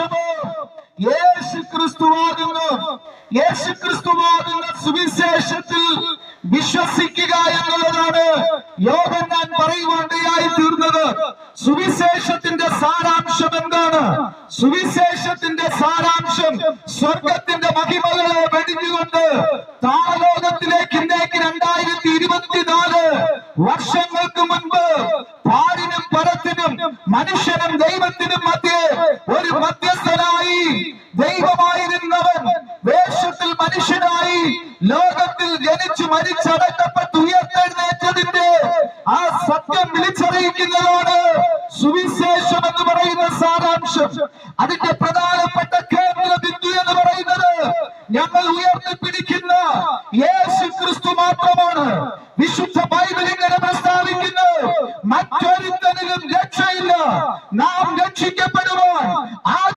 സാരാംശമോ യേശുക്രിസ്തുവാകുന്ന സുവിശേഷത്തിൽ വിശ്വസിക്കുക എന്നുള്ളതാണ് യോഹന്നാൻ പറയുവാനിടയായി തീർന്നത്. സുവിശേഷത്തിന്റെ സാരാംശം എന്താണ്? സുവിശേഷത്തിന്റെ സാരാംശം സ്വർഗത്തിന്റെ മഹിമകളെ വെടിഞ്ഞുകൊണ്ട് താളലോകത്തിലേക്ക് ഇന്നേക്ക് 2024 വർഷങ്ങൾക്ക് മുൻപ് പാരിനും പരത്തിനും മനുഷ്യനും ദൈവത്തിനും മധ്യേ ഒരു മധ്യസ്ഥനായി ദൈവമായിരുന്നവൻ വേഷത്തിൽ മനുഷ്യനായി ലോകത്തിൽ ജനിച്ചു മരിച്ചടക്കപ്പെട്ട് ഉയർത്തെഴുന്നേറ്റതിന്റെ ആ സത്യം വിളിച്ചറിയിക്കുന്നതാണ് സുവിശേഷം എന്ന് പറയുന്ന സാരാംശം. അതിന്റെ പ്രധാനപ്പെട്ട